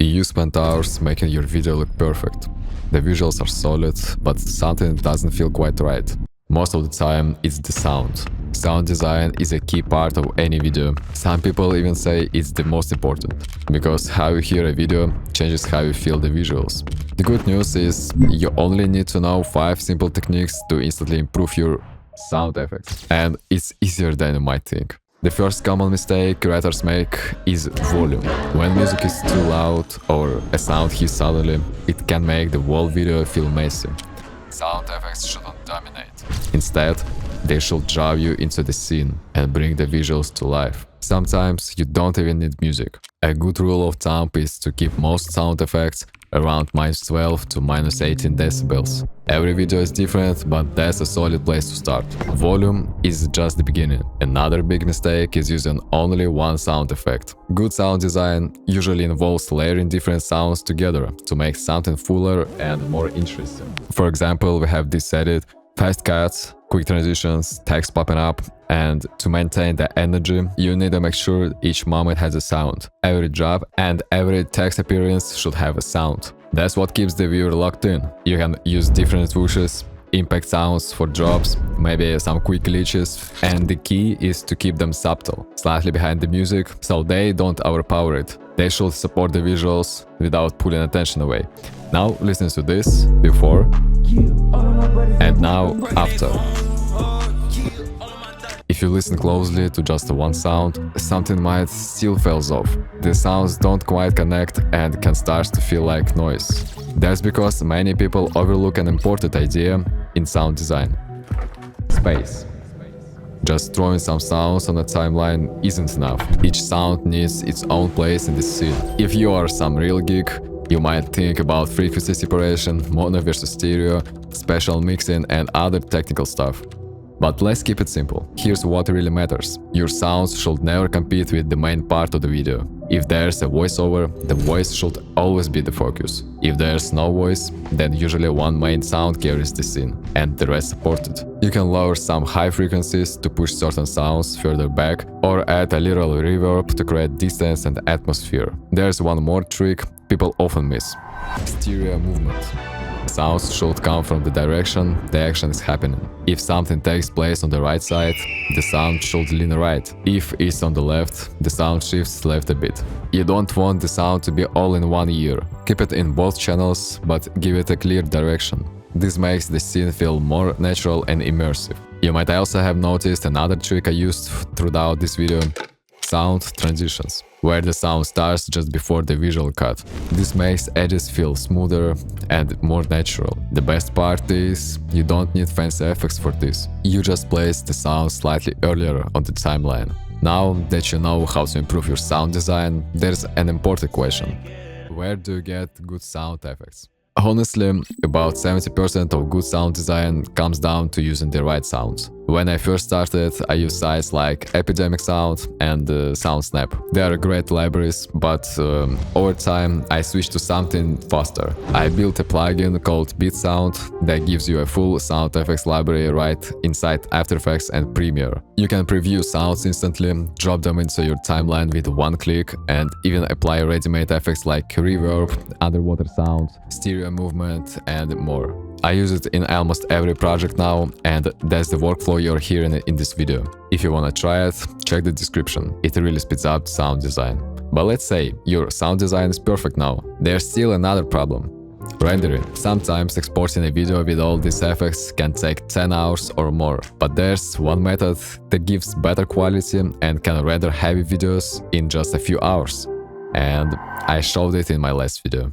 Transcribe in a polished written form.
You spent hours making your video look perfect. The visuals are solid, but something doesn't feel quite right. Most of the time, it's the sound. Sound design is a key part of any video. Some people even say it's the most important, because how you hear a video changes how you feel the visuals. The good news is you only need to know 5 simple techniques to instantly improve your sound effects. And it's easier than you might think. The first common mistake creators make is volume. When music is too loud or a sound hits suddenly, it can make the whole video feel messy. Sound effects shouldn't dominate. Instead, they should draw you into the scene and bring the visuals to life. Sometimes you don't even need music. A good rule of thumb is to keep most sound effects around -12 to -18 decibels. Every video is different, but that's a solid place to start. Volume is just the beginning. Another big mistake is using only one sound effect. Good sound design usually involves layering different sounds together to make something fuller and more interesting. For example, we have this edit, fast cuts, quick transitions, text popping up, and to maintain the energy, you need to make sure each moment has a sound. Every drop and every text appearance should have a sound. That's what keeps the viewer locked in. You can use different swooshes, impact sounds for drops, maybe some quick glitches, and the key is to keep them subtle, slightly behind the music, so they don't overpower it. They should support the visuals without pulling attention away. Now listen to this, before, and now after. If you listen closely to just one sound, something might still falls off. The sounds don't quite connect and can start to feel like noise. That's because many people overlook an important idea in sound design: space. Just throwing some sounds on a timeline isn't enough. Each sound needs its own place in the scene. If you are some real geek, you might think about frequency separation, mono versus stereo, special mixing, and other technical stuff. But let's keep it simple. Here's what really matters. Your sounds should never compete with the main part of the video. If there's a voiceover, the voice should always be the focus. If there's no voice, then usually one main sound carries the scene, and the rest support it. You can lower some high frequencies to push certain sounds further back, or add a little reverb to create distance and atmosphere. There's one more trick people often miss: stereo movement. Sounds should come from the direction the action is happening. If something takes place on the right side, the sound should lean right. If it's on the left, the sound shifts left a bit. You don't want the sound to be all in one ear. Keep it in both channels, but give it a clear direction. This makes the scene feel more natural and immersive. You might also have noticed another trick I used throughout this video: sound transitions, where the sound starts just before the visual cut. This makes edits feel smoother and more natural. The best part is, you don't need fancy effects for this. You just place the sound slightly earlier on the timeline. Now that you know how to improve your sound design, there's an important question: where do you get good sound effects? Honestly, about 70% of good sound design comes down to using the right sounds. When I first started, I used sites like Epidemic Sound and SoundSnap. They are great libraries, but over time I switched to something faster. I built a plugin called BitSound that gives you a full sound effects library right inside After Effects and Premiere. You can preview sounds instantly, drop them into your timeline with one click, and even apply ready-made effects like reverb, underwater sounds, stereo movement, and more. I use it in almost every project now, and that's the workflow you're hearing in this video. If you wanna try it, check the description. It really speeds up sound design. But let's say your sound design is perfect now. There's still another problem: rendering. Sometimes exporting a video with all these effects can take 10 hours or more. But there's one method that gives better quality and can render heavy videos in just a few hours. And I showed it in my last video.